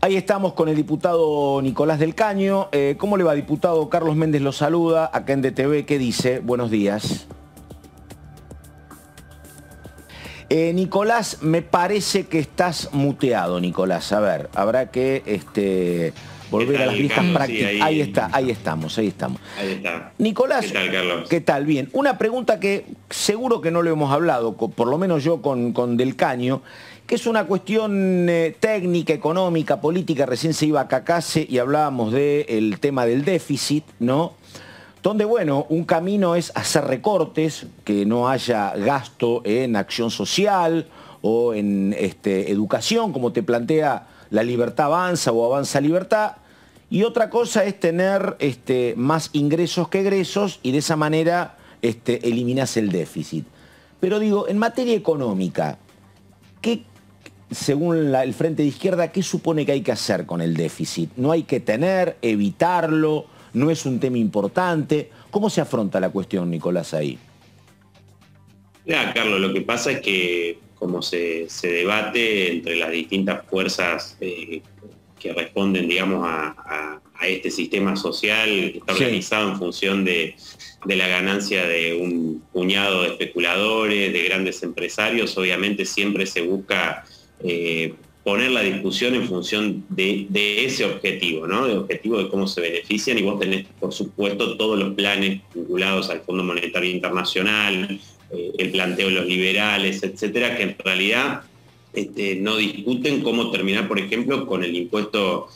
Ahí estamos con el diputado Nicolás del Caño. ¿Cómo le va, diputado? Carlos Méndez lo saluda, acá en DTV. ¿Qué dice? Buenos días. Nicolás, me parece que estás muteado, Nicolás. A ver, habrá que volver a las viejas prácticas. Sí, ahí está, ahí estamos. Ahí está. Nicolás, ¿qué tal, Carlos? ¿Qué tal? Bien. Una pregunta que seguro que no lo hemos hablado, por lo menos yo con Del Caño, que es una cuestión técnica, económica, política. Recién se iba a Cacase y hablábamos del tema del déficit, ¿no? Donde, bueno, un camino es hacer recortes, que no haya gasto en acción social o en educación, como te plantea La Libertad Avanza o Avanza Libertad. Y otra cosa es tener más ingresos que egresos y de esa manera eliminás el déficit. Pero digo, en materia económica, según el Frente de Izquierda, ¿qué supone que hay que hacer con el déficit? ¿No hay que evitarlo? ¿No es un tema importante? ¿Cómo se afronta la cuestión, Nicolás, ahí? Ya, Carlos, lo que pasa es que como se debate entre las distintas fuerzas que responden, digamos, a este sistema social que está organizado en función de la ganancia de un puñado de especuladores, de grandes empresarios, obviamente siempre se busca poner la discusión en función de ese objetivo, ¿no? El objetivo de cómo se benefician, y vos tenés, por supuesto, todos los planes vinculados al Fondo Monetario Internacional, el planteo de los liberales, etcétera, que en realidad no discuten cómo terminar, por ejemplo, con el impuesto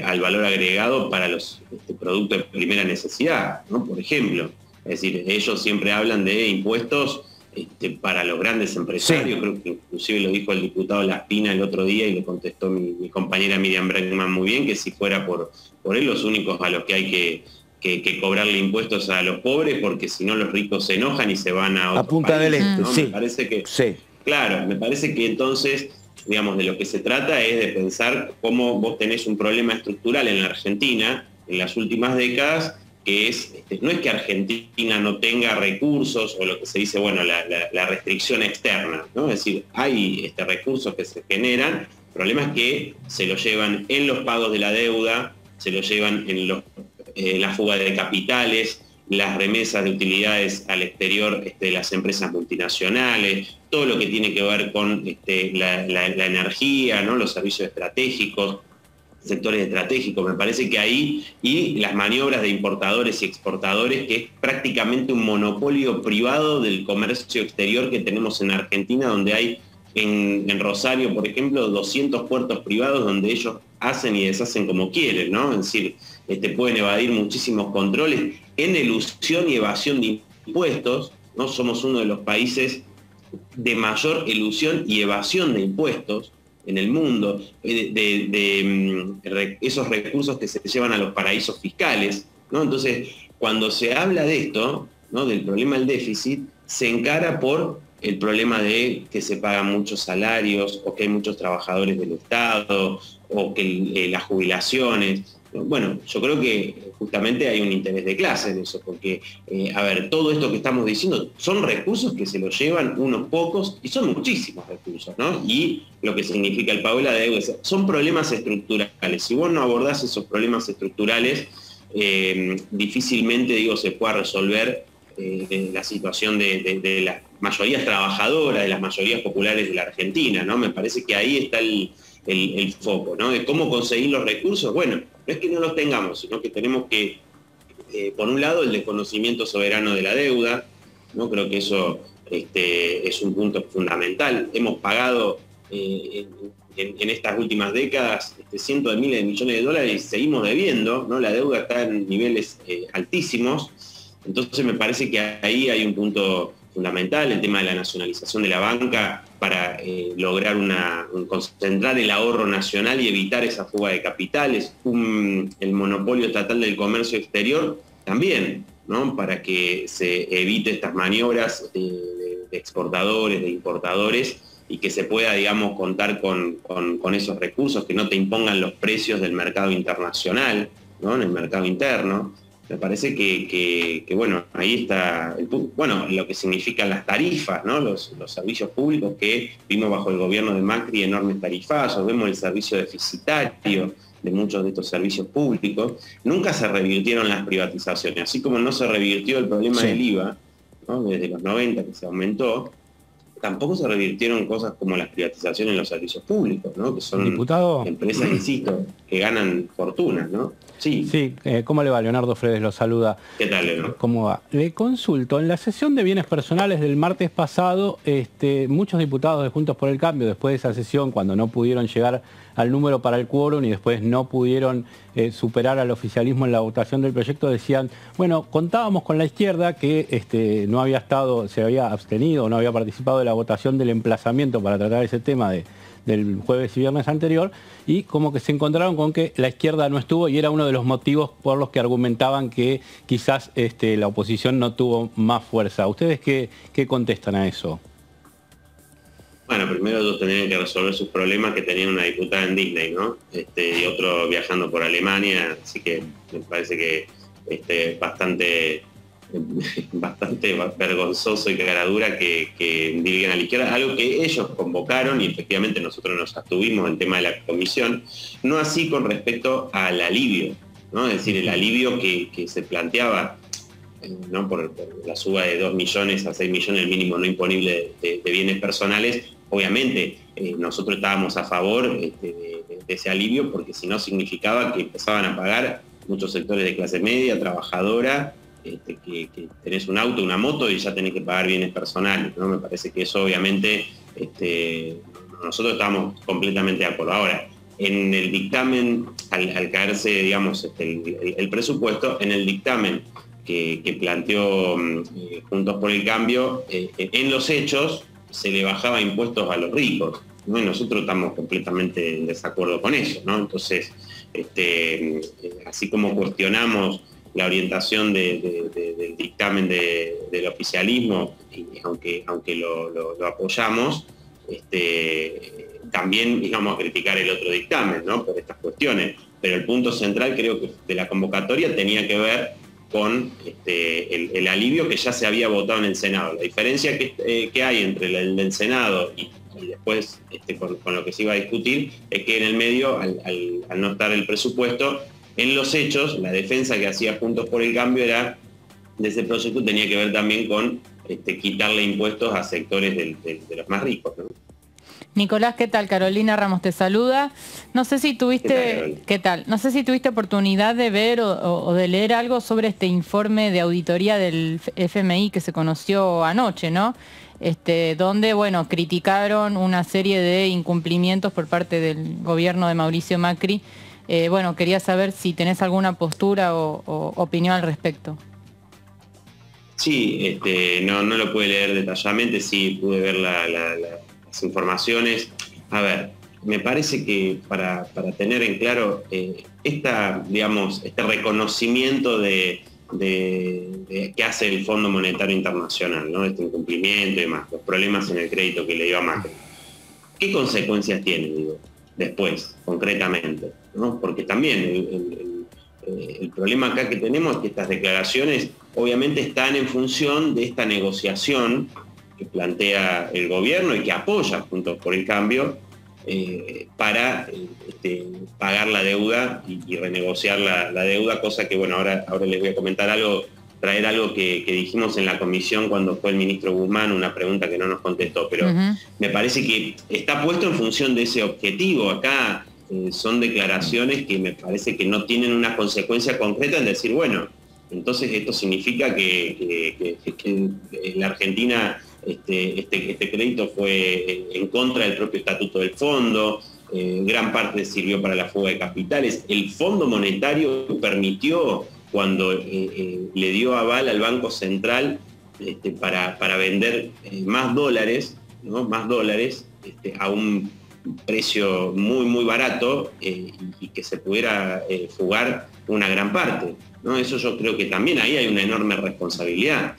al valor agregado para los productos de primera necesidad, ¿no? Por ejemplo. Es decir, ellos siempre hablan de impuestos para los grandes empresarios. Sí. Creo que inclusive lo dijo el diputado Laspina el otro día y le contestó mi compañera Miriam Bregman muy bien, que si fuera por él, los únicos a los que hay que cobrarle impuestos a los pobres, porque si no los ricos se enojan y se van a otros Punta del Este, ¿no? Sí. Me parece que, sí. Claro, me parece que entonces, digamos, de lo que se trata es de pensar cómo vos tenés un problema estructural en la Argentina en las últimas décadas, que no es que Argentina no tenga recursos o lo que se dice, bueno, la restricción externa, ¿no? Es decir, hay recursos que se generan, el problema es que se lo llevan en los pagos de la deuda, se lo llevan en la fuga de capitales, las remesas de utilidades al exterior de las empresas multinacionales, todo lo que tiene que ver con la energía, ¿no? Los servicios estratégicos, sectores estratégicos, me parece que ahí, y las maniobras de importadores y exportadores, que es prácticamente un monopolio privado del comercio exterior que tenemos en Argentina, donde hay en Rosario, por ejemplo, 200 puertos privados donde ellos hacen y deshacen como quieren, ¿no? Es decir, pueden evadir muchísimos controles en elusión y evasión de impuestos, ¿no? Somos uno de los países de mayor elusión y evasión de impuestos en el mundo, esos recursos que se llevan a los paraísos fiscales, ¿no? Entonces, cuando se habla de esto, ¿no? Del problema del déficit, se encara por el problema de que se pagan muchos salarios, o que hay muchos trabajadores del Estado, o que las jubilaciones. Bueno, yo creo que justamente hay un interés de clase en eso, porque, a ver, todo esto que estamos diciendo son recursos que se los llevan unos pocos, y son muchísimos recursos, ¿no? Y lo que significa el pago de la deuda, son problemas estructurales. Si vos no abordás esos problemas estructurales, difícilmente, digo, se pueda resolver la situación de las mayorías trabajadoras, de las mayorías populares de la Argentina, ¿no? Me parece que ahí está el foco, ¿no? De cómo conseguir los recursos. Bueno, no es que no los tengamos, sino que tenemos que, por un lado, el desconocimiento soberano de la deuda, ¿no? Creo que eso es un punto fundamental. Hemos pagado en estas últimas décadas cientos de miles de millones de dólares y seguimos debiendo, ¿no? La deuda está en niveles altísimos. Entonces me parece que ahí hay un punto fundamental, el tema de la nacionalización de la banca para lograr concentrar el ahorro nacional y evitar esa fuga de capitales, el monopolio estatal del comercio exterior también, ¿no? Para que se evite estas maniobras de exportadores, de importadores, y que se pueda, digamos, contar con esos recursos, que no te impongan los precios del mercado internacional, ¿no? En el mercado interno. Me parece que bueno, ahí está bueno, lo que significan las tarifas, ¿no? Los servicios públicos que vimos bajo el gobierno de Macri, enormes tarifazos, vemos el servicio deficitario de muchos de estos servicios públicos. Nunca se revirtieron las privatizaciones, así como no se revirtió el problema del IVA, ¿no? Desde los 90 que se aumentó, tampoco se revirtieron cosas como las privatizaciones en los servicios públicos, ¿no? Que son empresas, insisto, que ganan fortunas, ¿no? Sí. Sí, ¿cómo le va? Leonardo Fredes lo saluda. ¿Qué tal, Leonardo? ¿Cómo va? Le consulto, en la sesión de bienes personales del martes pasado, muchos diputados de Juntos por el Cambio, después de esa sesión, cuando no pudieron llegar al número para el quórum y después no pudieron superar al oficialismo en la votación del proyecto, decían, bueno, contábamos con la izquierda que no había estado, se había abstenido, no había participado de la votación del emplazamiento para tratar ese tema del jueves y viernes anterior, y como que se encontraron con que la izquierda no estuvo y era uno de los motivos por los que argumentaban que quizás la oposición no tuvo más fuerza. ¿Ustedes qué contestan a eso? Bueno, primero ellos tenían que resolver sus problemas que tenía una diputada en Disney, ¿no? Y otro viajando por Alemania, así que me parece que bastante vergonzoso y caradura que diriguen a la izquierda, algo que ellos convocaron y efectivamente nosotros nos abstuvimos en el tema de la comisión, no así con respecto al alivio, ¿no? Es decir, el alivio que se planteaba, ¿no? por la suba de 2 millones a 6 millones el mínimo no imponible de bienes personales. Obviamente nosotros estábamos a favor de ese alivio, porque si no significaba que empezaban a pagar muchos sectores de clase media, trabajadora, que tenés un auto, una moto y ya tenés que pagar bienes personales, ¿no? Me parece que eso obviamente nosotros estábamos completamente de acuerdo. Ahora, en el dictamen, al caerse, digamos, el presupuesto, en el dictamen que planteó Juntos por el Cambio, en los hechos se le bajaba impuestos a los ricos, ¿no? Y nosotros estamos completamente en desacuerdo con eso, ¿no? Entonces, así como cuestionamos la orientación del dictamen del oficialismo, y aunque lo apoyamos, también íbamos a criticar el otro dictamen, ¿no? Por estas cuestiones. Pero el punto central, creo que de la convocatoria, tenía que ver con el alivio que ya se había votado en el Senado. La diferencia que hay entre el del Senado y después con lo que se iba a discutir es que en el medio, al no estar el presupuesto, en los hechos, la defensa que hacía Juntos por el Cambio de ese proyecto tenía que ver también con quitarle impuestos a sectores de los más ricos, ¿no? Nicolás, ¿qué tal? Carolina Ramos te saluda. No sé si tuviste, ¿qué tal? No sé si tuviste oportunidad de ver o de leer algo sobre este informe de auditoría del FMI que se conoció anoche, ¿no? Donde, bueno, criticaron una serie de incumplimientos por parte del gobierno de Mauricio Macri. Bueno, quería saber si tenés alguna postura o opinión al respecto. Sí, no lo pude leer detalladamente, sí pude ver las informaciones. A ver, me parece que para tener en claro este reconocimiento que hace el Fondo Monetario Internacional, ¿no? Este incumplimiento y demás, los problemas en el crédito que le dio a Macri. ¿Qué consecuencias tiene, digo, después, concretamente, ¿no? Porque también el problema acá que tenemos es que estas declaraciones obviamente están en función de esta negociación que plantea el gobierno y que apoya Juntos por el Cambio para pagar la deuda y renegociar la deuda, cosa que, bueno, ahora les voy a comentar algo, traer algo que dijimos en la comisión cuando fue el ministro Guzmán, una pregunta que no nos contestó, pero me parece que está puesto en función de ese objetivo. Acá son declaraciones que me parece que no tienen una consecuencia concreta en decir, bueno, entonces esto significa que la Argentina este crédito fue en contra del propio estatuto del fondo, gran parte sirvió para la fuga de capitales. El Fondo Monetario permitió, cuando le dio aval al Banco Central para vender más dólares, ¿no? Más dólares a un precio muy, muy barato y que se pudiera fugar una gran parte, ¿no? Eso yo creo que también ahí hay una enorme responsabilidad,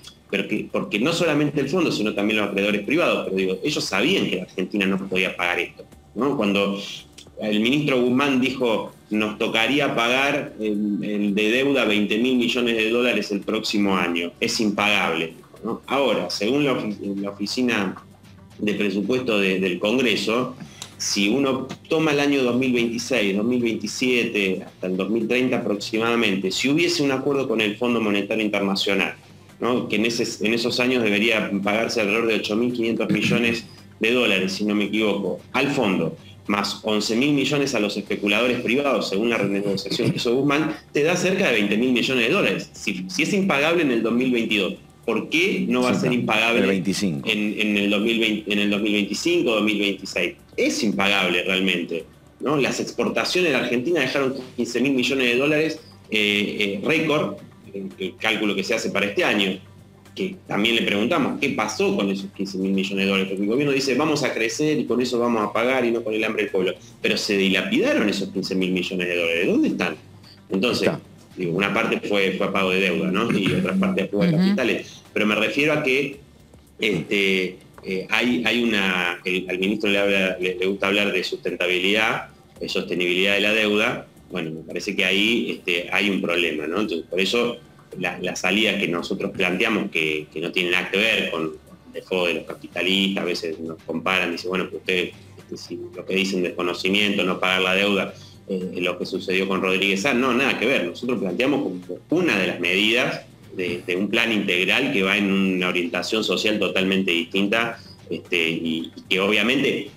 porque no solamente el fondo, sino también los acreedores privados, pero digo, ellos sabían que la Argentina no podía pagar esto, ¿no? Cuando el ministro Guzmán dijo, nos tocaría pagar de deuda 20.000 millones de dólares el próximo año. Es impagable, ¿no? Ahora, según la oficina de presupuesto del Congreso, si uno toma el año 2026, 2027, hasta el 2030 aproximadamente, si hubiese un acuerdo con el Fondo Monetario Internacional, ¿no? Que en esos años debería pagarse alrededor de 8.500 millones de dólares, si no me equivoco, al fondo, más 11.000 millones a los especuladores privados, según la renegociación que hizo Guzmán, te da cerca de 20.000 millones de dólares. Si es impagable en el 2022, ¿por qué no va a ser impagable en el 2025 o 2026? Es impagable realmente, ¿no? Las exportaciones de la Argentina dejaron 15.000 millones de dólares, récord, el cálculo que se hace para este año, que también le preguntamos, ¿qué pasó con esos 15.000 millones de dólares? Porque el gobierno dice, vamos a crecer y con eso vamos a pagar y no con el hambre del pueblo. Pero se dilapidaron esos 15.000 millones de dólares. ¿Dónde están? Entonces, digo, una parte fue a pago de deuda, ¿no? Y otra parte a fuga de capitales. Pero me refiero a que al ministro le gusta hablar de sustentabilidad, de sostenibilidad de la deuda. Bueno, me parece que ahí hay un problema, ¿no? Entonces, por eso la salida que nosotros planteamos, que no tiene nada que ver con el default de los capitalistas, a veces nos comparan, dicen, bueno, que ustedes, si lo que dicen desconocimiento, no pagar la deuda, lo que sucedió con Rodríguez Sá, no, nada que ver. Nosotros planteamos como una de las medidas de un plan integral que va en una orientación social totalmente distinta, y que obviamente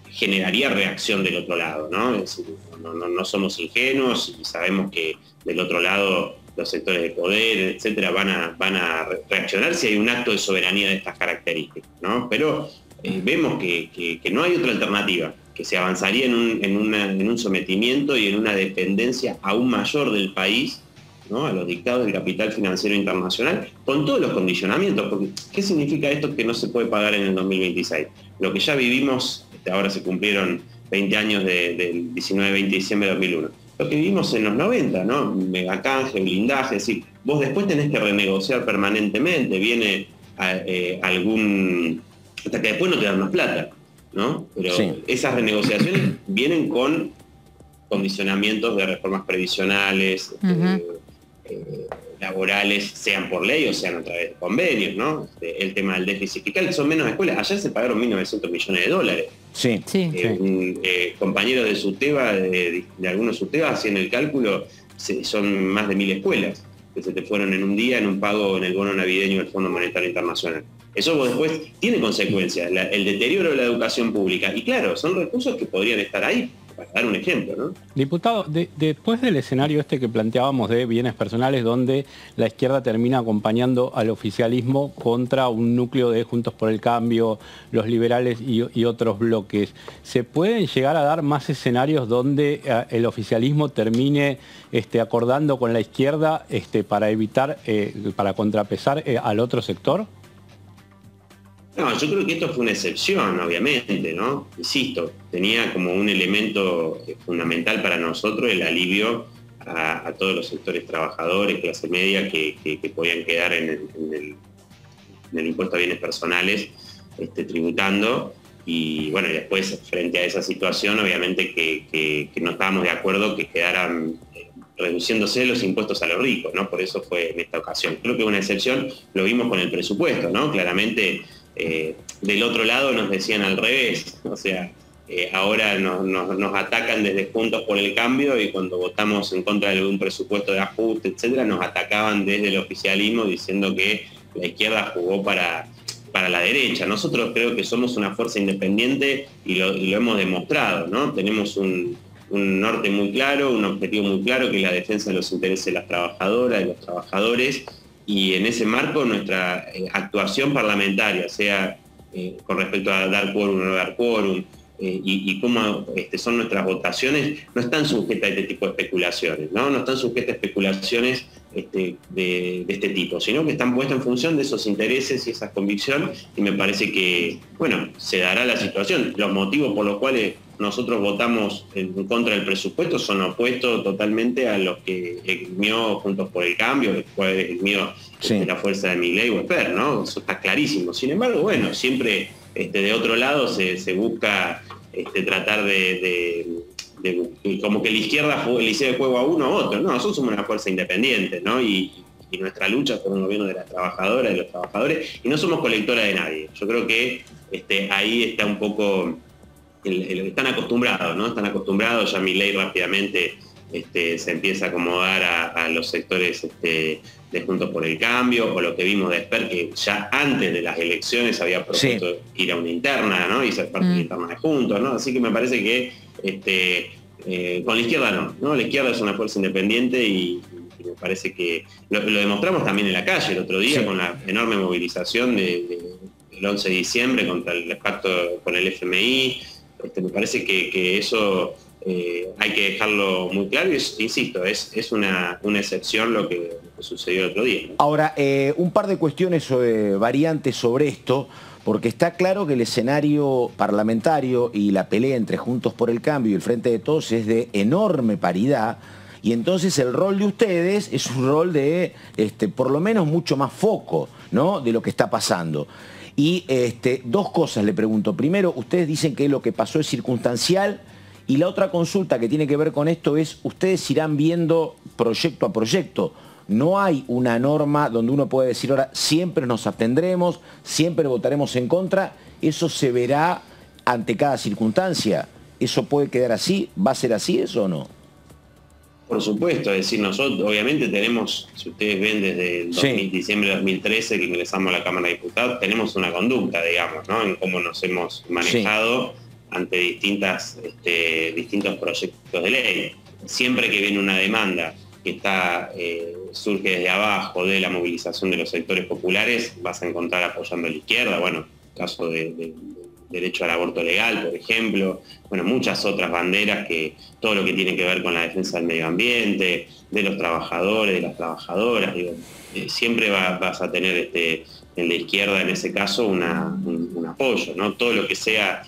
generaría reacción del otro lado, ¿no? Es decir, no somos ingenuos y sabemos que del otro lado los sectores de poder, etcétera, van a reaccionar si hay un acto de soberanía de estas características, ¿no? Pero vemos que no hay otra alternativa, que se avanzaría en un sometimiento y en una dependencia aún mayor del país, ¿no? A los dictados del capital financiero internacional, con todos los condicionamientos. Porque, ¿qué significa esto que no se puede pagar en el 2026? Lo que ya vivimos, ahora se cumplieron 20 años del 19-20 de diciembre de 2001. Lo que vivimos en los 90, ¿no? Megacanje, blindaje, es decir, vos después tenés que renegociar permanentemente, viene hasta que después no te dan más plata, ¿no? Pero esas renegociaciones vienen con condicionamientos de reformas previsionales, laborales, sean por ley o sean a través de convenios, ¿no? El tema del déficit fiscal, son menos escuelas. Ayer se pagaron 1.900 millones de dólares. Compañeros de SUTEBA, de algunos SUTEBA, hacían el cálculo, son más de 1.000 escuelas que se te fueron en un día en un pago en el bono navideño del Fondo Monetario Internacional. Eso después tiene consecuencias, el deterioro de la educación pública. Y claro, son recursos que podrían estar ahí, para dar un ejemplo, ¿no? Diputado, después del escenario que planteábamos de bienes personales, donde la izquierda termina acompañando al oficialismo contra un núcleo de Juntos por el Cambio, los liberales y otros bloques, ¿se pueden llegar a dar más escenarios donde el oficialismo termine acordando con la izquierda para evitar, para contrapesar al otro sector? No, yo creo que esto fue una excepción, obviamente, ¿no? Insisto, tenía como un elemento fundamental para nosotros el alivio a todos los sectores trabajadores, clase media, que podían quedar en el impuesto a bienes personales tributando. Y bueno, después, frente a esa situación, obviamente que no estábamos de acuerdo que quedaran reduciéndose los impuestos a los ricos, ¿no? Por eso fue en esta ocasión. Creo que una excepción lo vimos con el presupuesto, ¿no? Claramente, del otro lado nos decían al revés, o sea, ahora nos atacan desde Juntos por el Cambio y cuando votamos en contra de un presupuesto de ajuste, etcétera, nos atacaban desde el oficialismo diciendo que la izquierda jugó para la derecha. Nosotros creo que somos una fuerza independiente y lo hemos demostrado, ¿no? Tenemos un norte muy claro, un objetivo muy claro, que es la defensa de los intereses de las trabajadoras, de los trabajadores, y en ese marco nuestra actuación parlamentaria, sea con respecto a dar quórum o no dar quórum, y cómo son nuestras votaciones, no están sujetas a este tipo de especulaciones, ¿no? No están sujetas a especulaciones de este tipo, sino que están puestas en función de esos intereses y esas convicciones, y me parece que, bueno, se dará la situación. Los motivos por los cuales nosotros votamos en contra del presupuesto son opuestos totalmente a los que esgrimió Juntos por el Cambio, después esgrimió la fuerza de Milei o Esper, ¿no? Eso está clarísimo. Sin embargo, bueno, siempre de otro lado se busca tratar de como que la izquierda le hiciera el juego a uno o a otro. No, nosotros somos una fuerza independiente, ¿no? Y nuestra lucha es por un gobierno de las trabajadoras, de los trabajadores, y no somos colectora de nadie. Yo creo que ahí está un poco, están acostumbrados, ¿no? Están acostumbrados, ya Milei rápidamente se empieza a acomodar a los sectores de Juntos por el Cambio, o lo que vimos de Esper, que ya antes de las elecciones había propuesto ir a una interna, ¿no? Y ser parte de la interna de Juntos, ¿no? Así que me parece que con la izquierda no, la izquierda es una fuerza independiente y me parece que lo demostramos también en la calle el otro día con la enorme movilización del 11 de diciembre contra el pacto con el FMI. Me parece que eso hay que dejarlo muy claro y insisto, es una excepción lo que sucedió el otro día, ¿no? Ahora, un par de cuestiones variantes sobre esto, porque está claro que el escenario parlamentario y la pelea entre Juntos por el Cambio y el Frente de Todos es de enorme paridad. Y entonces el rol de ustedes es un rol de, por lo menos, mucho más foco, ¿no?, de lo que está pasando. Y dos cosas le pregunto. Primero, ustedes dicen que lo que pasó es circunstancial, y la otra consulta que tiene que ver con esto es, ustedes irán viendo proyecto a proyecto. No hay una norma donde uno puede decir, ahora siempre nos abstendremos, siempre votaremos en contra. Eso se verá ante cada circunstancia. ¿Eso puede quedar así? ¿Va a ser así eso o no? Por supuesto, es decir, nosotros obviamente tenemos, si ustedes ven desde el diciembre de 2013 que ingresamos a la Cámara de Diputados, tenemos una conducta, digamos, ¿no?, en cómo nos hemos manejado ante distintos proyectos de ley. Siempre que viene una demanda que surge desde abajo de la movilización de los sectores populares, vas a encontrar apoyando a la izquierda, bueno, caso de derecho al aborto legal, por ejemplo, bueno, muchas otras banderas, que todo lo que tiene que ver con la defensa del medio ambiente, de los trabajadores, de las trabajadoras, digo, siempre vas a tener en la izquierda, en ese caso, un apoyo, ¿no? Todo lo que sea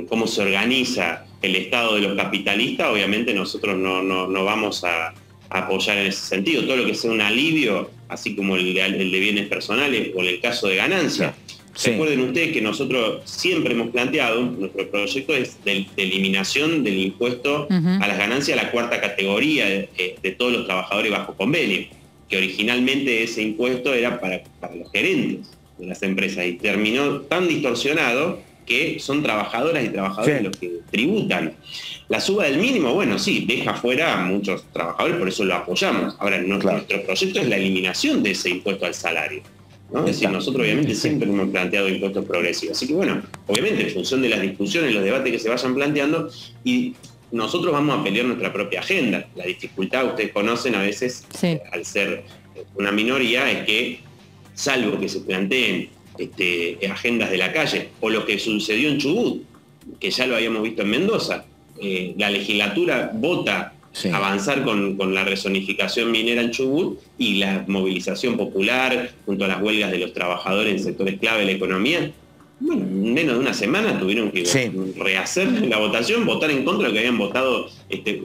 cómo se organiza el Estado de los capitalistas, obviamente nosotros no vamos a apoyar en ese sentido. Todo lo que sea un alivio, así como el de bienes personales o el caso de ganancia. Recuerden ustedes que nosotros siempre hemos planteado, nuestro proyecto es de eliminación del impuesto a las ganancias, a la cuarta categoría de todos los trabajadores bajo convenio, que originalmente ese impuesto era para los gerentes de las empresas y terminó tan distorsionado que son trabajadoras y trabajadores los que tributan. La suba del mínimo, bueno, sí, deja fuera a muchos trabajadores, por eso lo apoyamos. Ahora, nuestro proyecto es la eliminación de ese impuesto al salario, ¿no? Es decir, nosotros obviamente siempre hemos planteado impuestos progresivos. Así que bueno, obviamente en función de las discusiones, los debates que se vayan planteando, y nosotros vamos a pelear nuestra propia agenda. La dificultad, ustedes conocen a veces, al ser una minoría, es que, salvo que se planteen agendas de la calle, o lo que sucedió en Chubut, que ya lo habíamos visto en Mendoza, la legislatura vota avanzar con la rezonificación minera en Chubut, y la movilización popular junto a las huelgas de los trabajadores en sectores clave de la economía, bueno, en menos de una semana tuvieron que rehacer la votación, votar en contra de lo que habían votado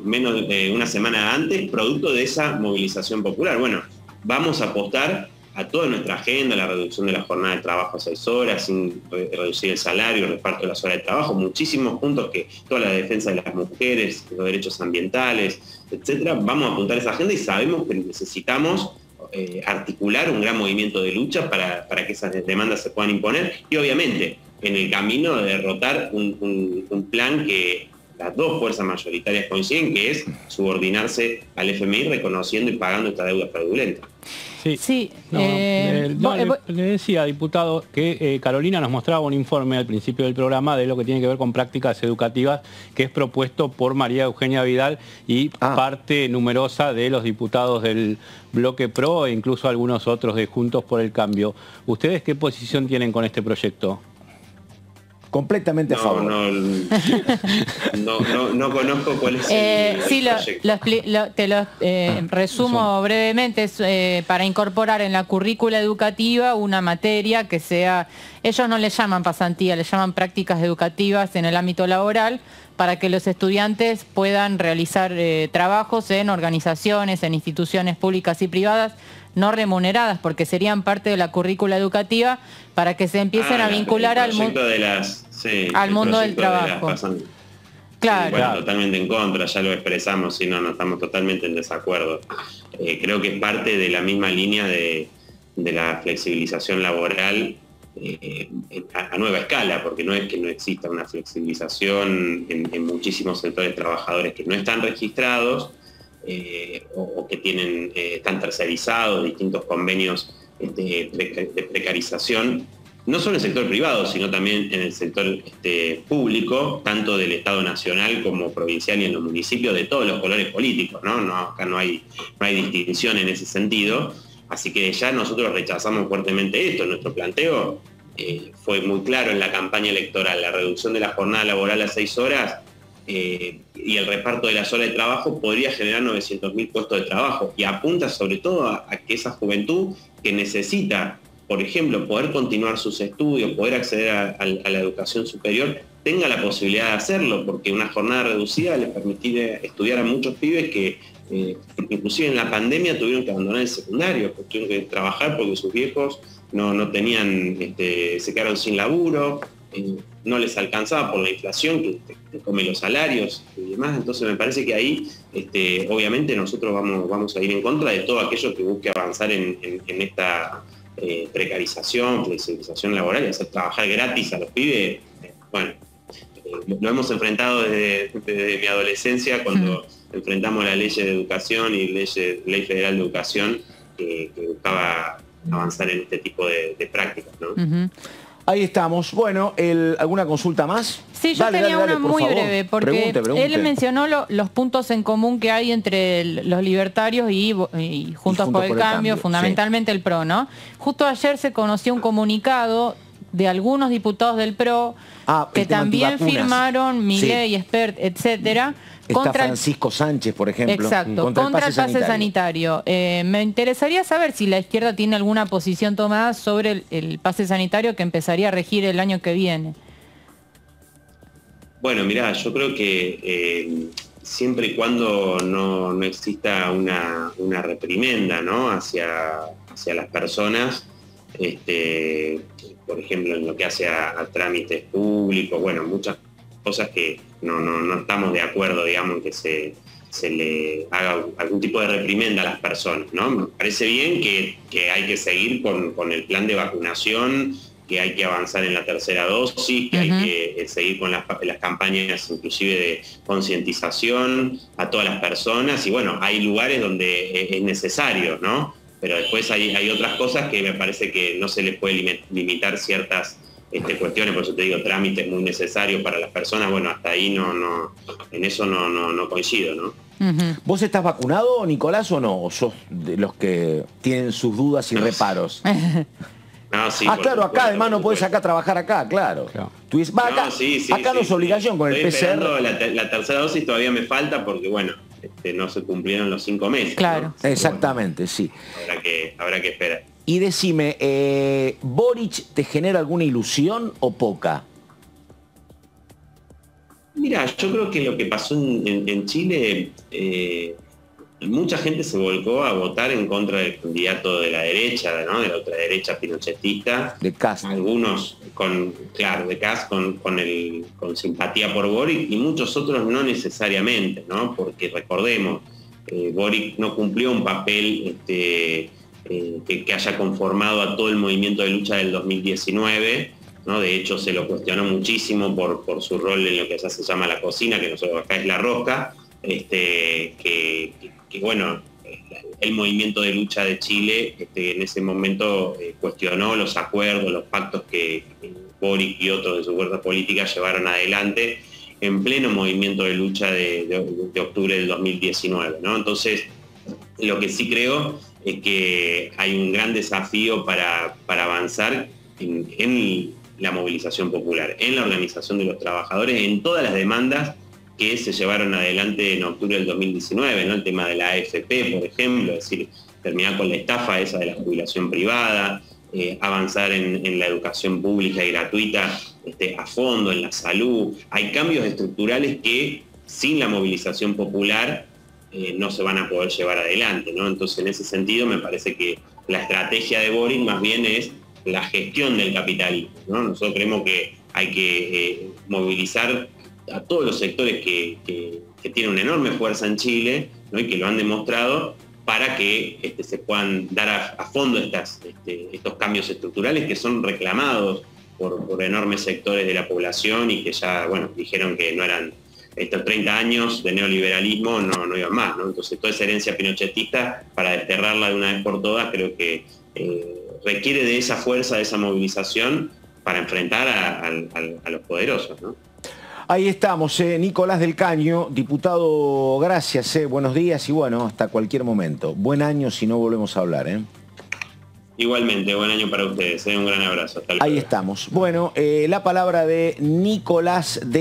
menos de una semana antes, producto de esa movilización popular. Bueno, vamos a apostar a toda nuestra agenda, la reducción de la jornada de trabajo a 6 horas, sin reducir el salario, el reparto de las horas de trabajo, muchísimos puntos, que toda la defensa de las mujeres, los derechos ambientales, etcétera. Vamos a apuntar a esa agenda y sabemos que necesitamos articular un gran movimiento de lucha para que esas demandas se puedan imponer, y obviamente en el camino de derrotar un plan que las dos fuerzas mayoritarias coinciden, que es subordinarse al FMI reconociendo y pagando esta deuda fraudulenta. Le decía, diputado, que Carolina nos mostraba un informe al principio del programa de lo que tiene que ver con prácticas educativas, que es propuesto por María Eugenia Vidal y parte numerosa de los diputados del Bloque Pro e incluso algunos otros de Juntos por el Cambio. ¿Ustedes qué posición tienen con este proyecto? Completamente a favor. No conozco cuál es el proyecto. Te lo resumo brevemente. Es para incorporar en la currícula educativa una materia que sea, ellos no le llaman pasantía, le llaman prácticas educativas en el ámbito laboral, para que los estudiantes puedan realizar trabajos en organizaciones, en instituciones públicas y privadas, no remuneradas, porque serían parte de la currícula educativa, para que se empiecen a vincular al mundo del trabajo. Claro. Bueno, totalmente en contra, ya lo expresamos, si no estamos totalmente en desacuerdo. Creo que es parte de la misma línea de la flexibilización laboral a nueva escala, porque no es que no exista una flexibilización en muchísimos sectores trabajadores que no están registrados o que están tercerizados, distintos convenios de precarización, no solo en el sector privado, sino también en el sector público, tanto del Estado nacional como provincial y en los municipios de todos los colores políticos, ¿no? Acá no hay distinción en ese sentido. Así que ya nosotros rechazamos fuertemente esto. Nuestro planteo fue muy claro en la campaña electoral: la reducción de la jornada laboral a 6 horas y el reparto de las horas de trabajo podría generar 900.000 puestos de trabajo, y apunta sobre todo a que esa juventud que necesita, por ejemplo, poder continuar sus estudios, poder acceder a la educación superior, tenga la posibilidad de hacerlo, porque una jornada reducida le permitiría estudiar a muchos pibes que inclusive en la pandemia tuvieron que abandonar el secundario, porque tuvieron que trabajar porque sus viejos no tenían, se quedaron sin laburo, no les alcanzaba por la inflación que come los salarios y demás. Entonces me parece que ahí obviamente nosotros vamos a ir en contra de todo aquello que busque avanzar en esta precarización, flexibilización laboral y hacer trabajar gratis a los pibes. Bueno, lo hemos enfrentado desde mi adolescencia, cuando enfrentamos la ley de educación y ley federal de educación que buscaba avanzar en este tipo de prácticas, ¿no? Ahí estamos. Bueno, ¿alguna consulta más? Sí, yo tenía una muy breve, porque pregunte. él mencionó los puntos en común que hay entre los libertarios y Juntos por el Cambio, fundamentalmente el PRO, ¿no? Justo ayer se conoció un comunicado de algunos diputados del PRO que también firmaron Milei, Espert, etcétera. Está Francisco Sánchez, por ejemplo. Exacto, contra el pase sanitario. Me interesaría saber si la izquierda tiene alguna posición tomada sobre el pase sanitario que empezaría a regir el año que viene. Bueno, mirá, yo creo que siempre y cuando no exista una reprimenda, ¿no?, hacia las personas, por ejemplo, en lo que hace a trámites públicos, bueno, muchas cosas que no estamos de acuerdo, digamos, en que se le haga algún tipo de reprimenda a las personas, ¿no? Me parece bien que hay que seguir con el plan de vacunación, que hay que avanzar en la tercera dosis, que hay que seguir con las campañas inclusive de concientización a todas las personas, y bueno, hay lugares donde es necesario, ¿no? Pero después hay otras cosas que me parece que no se les puede limitar ciertas cuestiones, por eso te digo, trámites muy necesarios para las personas. Bueno, hasta ahí en eso no coincido, ¿no? ¿Vos estás vacunado, Nicolás, o no? ¿O sos de los que tienen sus dudas y reparos? No, sí, claro, acá además no podés trabajar acá, claro. Tú dices, acá no es obligación con el PCR. La tercera dosis todavía me falta porque, bueno, no se cumplieron los 5 meses. Claro. ¿No? Exactamente, bueno, sí. Habrá que esperar. Y decime, ¿Boric te genera alguna ilusión o poca? Mira, yo creo que lo que pasó en Chile, mucha gente se volcó a votar en contra del candidato de la derecha, ¿no?, de la ultraderecha pinochetista. De Kast. Algunos de Kast con simpatía por Boric, y muchos otros no necesariamente, ¿no? Porque recordemos, Boric no cumplió un papel que haya conformado a todo el movimiento de lucha del 2019, ¿no? De hecho, se lo cuestionó muchísimo por su rol en lo que ya se llama la cocina, que nosotros acá es la rosca, que bueno, el movimiento de lucha de Chile en ese momento cuestionó los acuerdos, los pactos que Boric y otros de su fuerza política llevaron adelante en pleno movimiento de lucha de octubre del 2019, ¿no? Entonces, lo que sí creo es que hay un gran desafío para avanzar en la movilización popular, en la organización de los trabajadores, en todas las demandas que se llevaron adelante en octubre del 2019, ¿no? El tema de la AFP, por ejemplo, es decir, terminar con la estafa esa de la jubilación privada, avanzar en la educación pública y gratuita a fondo, en la salud. Hay cambios estructurales que sin la movilización popular no se van a poder llevar adelante, ¿no? Entonces, en ese sentido, me parece que la estrategia de Boric más bien es la gestión del capitalismo, ¿no? Nosotros creemos que hay que movilizar a todos los sectores que tienen una enorme fuerza en Chile, ¿no? Y que lo han demostrado, para que se puedan dar a fondo estos cambios estructurales que son reclamados por enormes sectores de la población y que ya, bueno, dijeron que no eran estos 30 años de neoliberalismo, no iban más, ¿no? Entonces toda esa herencia pinochetista, para desterrarla de una vez por todas, creo que requiere de esa fuerza, de esa movilización para enfrentar a los poderosos, ¿no? Ahí estamos, Nicolás del Caño, diputado, gracias, buenos días y bueno, hasta cualquier momento. Buen año si no volvemos a hablar. Igualmente, buen año para ustedes, un gran abrazo. Hasta luego. Ahí estamos. Bueno, la palabra de Nicolás del